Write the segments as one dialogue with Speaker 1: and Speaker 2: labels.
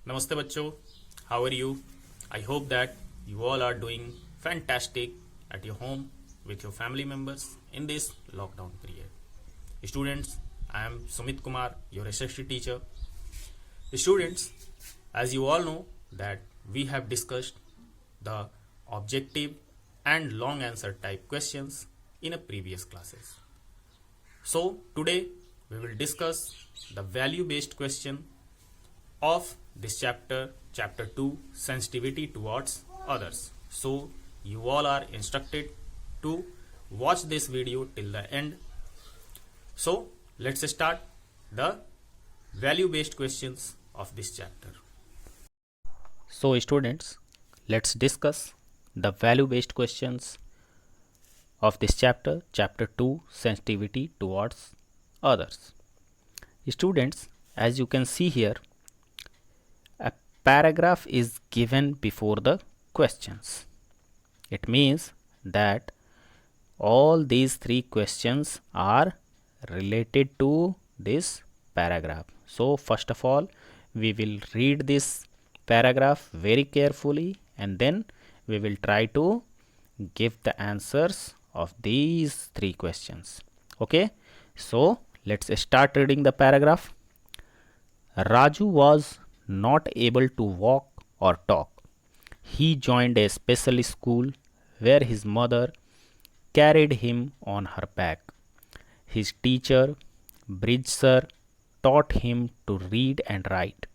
Speaker 1: Namaste bachcho, how are you? I hope that you all are doing fantastic at your home with your family members in this lockdown period. Students, I am Sumit Kumar, your SST teacher. Students, as you all know that we have discussed the objective and long answer type questions in a previous classes. So today we will discuss the value based question of this chapter 2, sensitivity towards others. So you all are instructed to watch this video till the end. So let's start the value based questions of this chapter. So students, let's discuss the value based questions of this chapter 2, sensitivity towards others. Students, as you can see here, a paragraph is given before the questions. It means that all these three questions are related to this paragraph. So first of all, we will read this paragraph very carefully and then we will try to give the answers of these three questions. Okay, so let's start reading the paragraph. Raju was not able to walk or talk. He joined a special school where his mother carried him on her back. His teacher, Bridge Sir, taught him to read and write.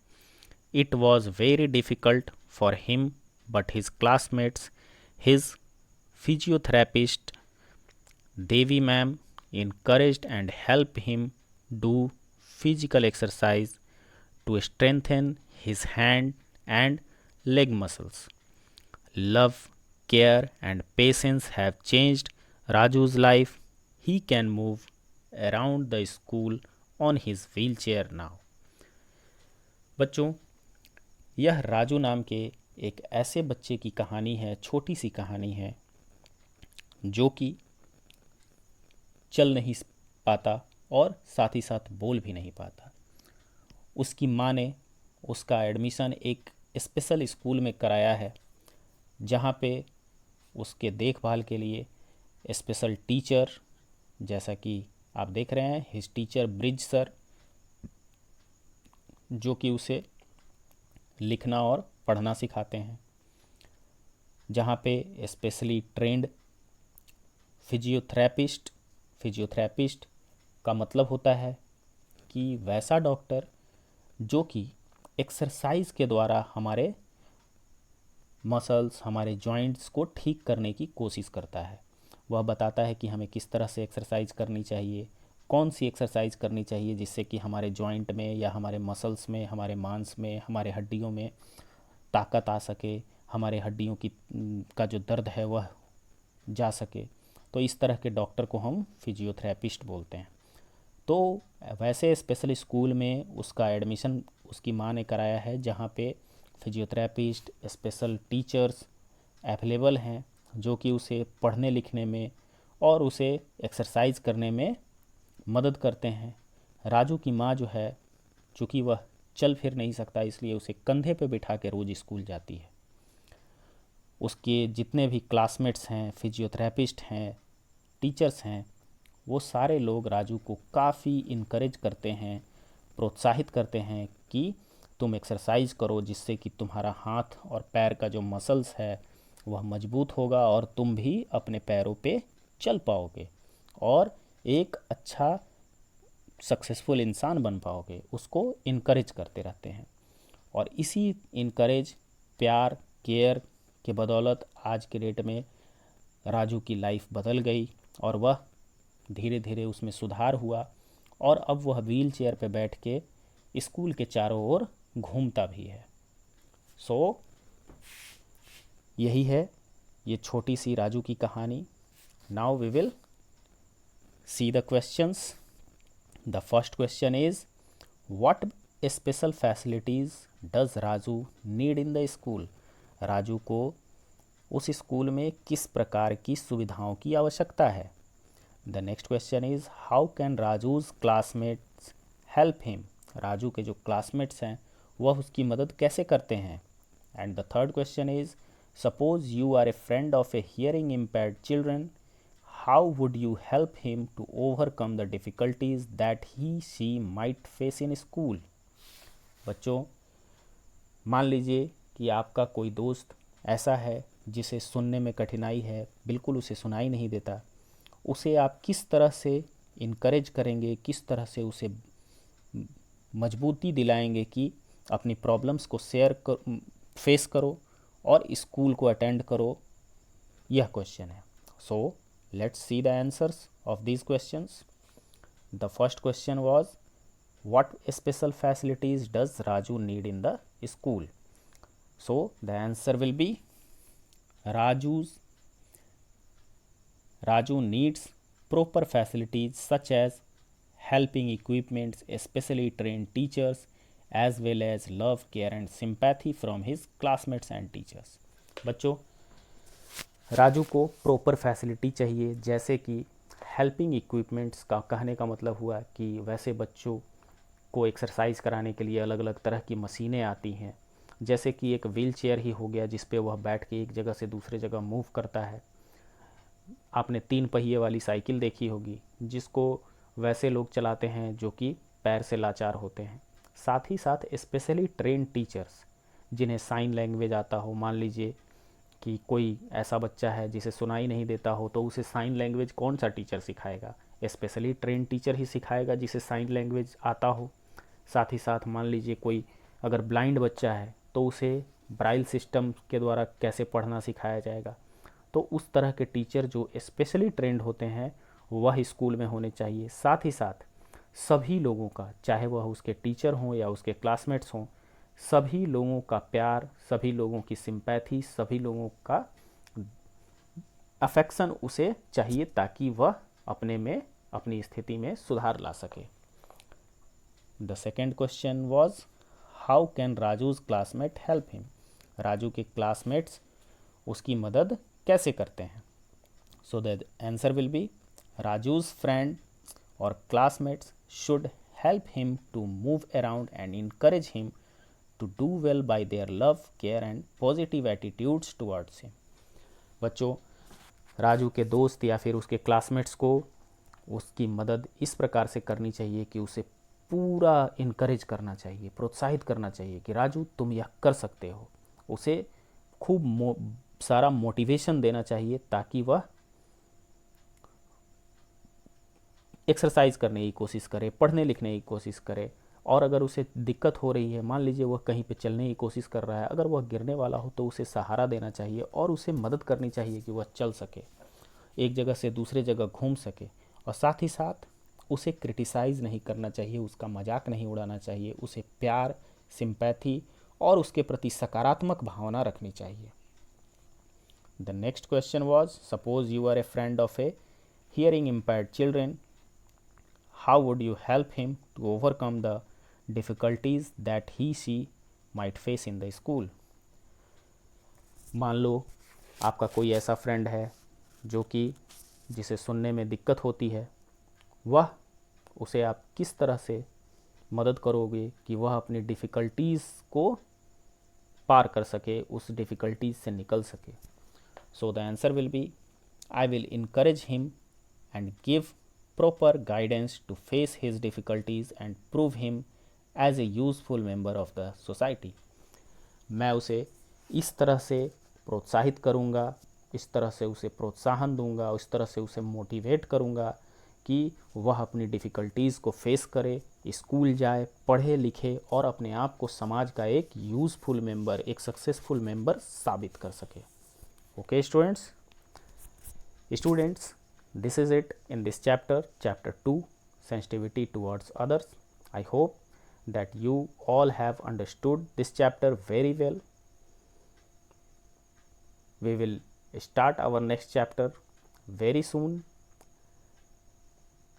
Speaker 1: It was very difficult for him, but his classmates, his physiotherapist, Devi ma'am, encouraged and helped him do physical exercise to strengthen his hand and leg muscles. Love, care, and patience have changed Raju's life. He can move around the school on his wheelchair now. बच्चों, यह राजू नाम के एक ऐसे बच्चे की कहानी है, छोटी सी कहानी है, जो कि चल नहीं पाता और साथ ही साथ बोल भी नहीं पाता. उसकी माँ ने उसका एडमिशन एक स्पेशल स्कूल में कराया है, जहाँ पे उसके देखभाल के लिए स्पेशल टीचर, जैसा कि आप देख रहे हैं, हिज टीचर ब्रिज सर, जो कि उसे लिखना और पढ़ना सिखाते हैं, जहाँ पे स्पेशली ट्रेंड फिजियोथेरेपिस्ट का मतलब होता है कि वैसा डॉक्टर जो कि एक्सरसाइज के द्वारा हमारे मसल्स, हमारे जॉइंट्स को ठीक करने की कोशिश करता है. वह बताता है कि हमें किस तरह से एक्सरसाइज करनी चाहिए, कौन सी एक्सरसाइज करनी चाहिए जिससे कि हमारे जॉइंट में या हमारे मसल्स में, हमारे मांस में, हमारे हड्डियों में ताकत आ सके, हमारे हड्डियों की का जो दर्द है वह जा सके. तो इस तरह के डॉक्टर को हम फिजियोथेरेपिस्ट बोलते हैं. तो वैसे स्पेशल स्कूल में उसका एडमिशन उसकी माँ ने कराया है, जहाँ पे फिजियोथेरेपिस्ट, स्पेशल टीचर्स अवेलेबल हैं, जो कि उसे पढ़ने लिखने में और उसे एक्सरसाइज करने में मदद करते हैं. राजू की माँ जो है, चूँकि वह चल फिर नहीं सकता, इसलिए उसे कंधे पे बिठा के रोज़ स्कूल जाती है. उसके जितने भी क्लासमेट्स हैं, फिजियोथेरेपिस्ट हैं, टीचर्स हैं, वो सारे लोग राजू को काफ़ी इनकरेज करते हैं, प्रोत्साहित करते हैं कि तुम एक्सरसाइज करो, जिससे कि तुम्हारा हाथ और पैर का जो मसल्स है वह मजबूत होगा और तुम भी अपने पैरों पे चल पाओगे और एक अच्छा सक्सेसफुल इंसान बन पाओगे. उसको इनकरेज करते रहते हैं और इसी इनकरेज, प्यार, केयर के बदौलत आज के डेट में राजू की लाइफ बदल गई और वह धीरे धीरे उसमें सुधार हुआ और अब वह व्हील चेयर पर बैठ के स्कूल के चारों ओर घूमता भी है. सो यही है ये छोटी सी राजू की कहानी. Now we will see the questions. The first question is, what special facilities does Raju need in the school? Raju को उस स्कूल में किस प्रकार की सुविधाओं की आवश्यकता है? The next question is, how can Raju's classmates help him? Raju के जो क्लासमेट्स हैं
Speaker 2: वह उसकी मदद कैसे करते हैं। And the third question is, suppose you are a friend of a hearing impaired children, how would you help him to overcome the difficulties that he she might face in school. बच्चों, मान लीजिए कि आपका कोई दोस्त ऐसा है जिसे सुनने में कठिनाई है, बिल्कुल उसे सुनाई नहीं देता। उसे आप किस तरह से इनकरेज करेंगे, किस तरह से उसे मजबूती दिलाएंगे कि अपनी प्रॉब्लम्स को फेस करो और स्कूल को अटेंड करो, यह क्वेश्चन है। So let's see the answers of these questions. The first question was, what special facilities does Raju need in the school? So the answer will be, Raju needs proper facilities such as helping equipments, especially trained teachers, as well as love, care and sympathy from his classmates and teachers. बच्चों, राजू को proper facility चाहिए, जैसे कि helping equipments का कहने का मतलब हुआ कि वैसे बच्चों को एक्सरसाइज कराने के लिए अलग अलग तरह की मशीनें आती हैं, जैसे कि एक व्हील चेयर ही हो गया जिस पे वह बैठ के एक जगह से दूसरे जगह मूव करता है। आपने 3 पहिए वाली साइकिल देखी होगी जिसको वैसे लोग चलाते हैं जो कि पैर से लाचार होते हैं। साथ ही साथ स्पेशली ट्रेंड टीचर्स जिन्हें साइन लैंग्वेज आता हो, मान लीजिए कि कोई ऐसा बच्चा है जिसे सुनाई नहीं देता हो, तो उसे साइन लैंग्वेज कौन सा टीचर सिखाएगा? स्पेशली ट्रेंड टीचर ही सिखाएगा जिसे साइन लैंग्वेज आता हो। साथ ही साथ मान लीजिए कोई अगर ब्लाइंड बच्चा है तो उसे ब्राइल सिस्टम के द्वारा कैसे पढ़ना सिखाया जाएगा। तो उस तरह के टीचर जो स्पेशली ट्रेंड होते हैं वह स्कूल में होने चाहिए। साथ ही साथ सभी लोगों का, चाहे वह उसके टीचर हों या उसके क्लासमेट्स हों, सभी लोगों का प्यार, सभी लोगों की सिंपैथी, सभी लोगों का अफेक्शन उसे चाहिए ताकि वह अपनी स्थिति में सुधार ला सके। The second question was, how can Raju's classmate help him? Raju के क्लासमेट्स उसकी मदद कैसे करते हैं? So the answer will be, Raju's friend और classmates should help him to move around and encourage him to do well by their love, care and positive attitudes towards him. बच्चों, राजू के दोस्त या फिर उसके क्लासमेट्स को उसकी मदद इस प्रकार से करनी चाहिए कि उसे पूरा इनकरेज करना चाहिए, प्रोत्साहित करना चाहिए कि राजू तुम यह कर सकते हो। उसे खूब सारा मोटिवेशन देना चाहिए ताकि वह एक्सरसाइज करने की कोशिश करे, पढ़ने लिखने की कोशिश करे। और अगर उसे दिक्कत हो रही है, मान लीजिए वह कहीं पे चलने की कोशिश कर रहा है, अगर वह गिरने वाला हो तो उसे सहारा देना चाहिए और उसे मदद करनी चाहिए कि वह चल सके, एक जगह से दूसरे जगह घूम सके। और साथ ही साथ उसे क्रिटिसाइज़ नहीं करना चाहिए, उसका मजाक नहीं उड़ाना चाहिए, उसे प्यार, सिंपैथी और उसके प्रति सकारात्मक भावना रखनी चाहिए। The next question was, suppose you are a friend of a hearing impaired children, how would you help him to overcome the difficulties that she might face in the school? मान लो आपका कोई ऐसा फ्रेंड है जो कि जिसे सुनने में दिक्कत होती है, उसे आप किस तरह से मदद करोगे कि वह अपनी डिफ़िकल्टीज़ को पार कर सके, उस डिफ़िकल्टीज से निकल सके। सो the answer will B, I will encourage him and give proper guidance to face his difficulties and prove him as a useful member of the society. मैं उसे इस तरह से प्रोत्साहित करूँगा, इस तरह से उसे प्रोत्साहन दूंगा, इस तरह से उसे मोटिवेट करूँगा कि वह अपनी डिफ़िकल्टीज़ को फेस करे, स्कूल जाए, पढ़े लिखे और अपने आप को समाज का एक यूज़फुल मेंबर, एक सक्सेसफुल मेंबर साबित कर सके। Okay students, this is it in this chapter 2, sensitivity towards others. I hope that you all have understood this chapter very well. We will start our next chapter very soon.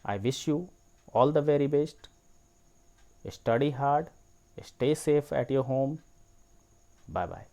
Speaker 2: I wish you all the very best. Study hard, stay safe at your home. Bye bye.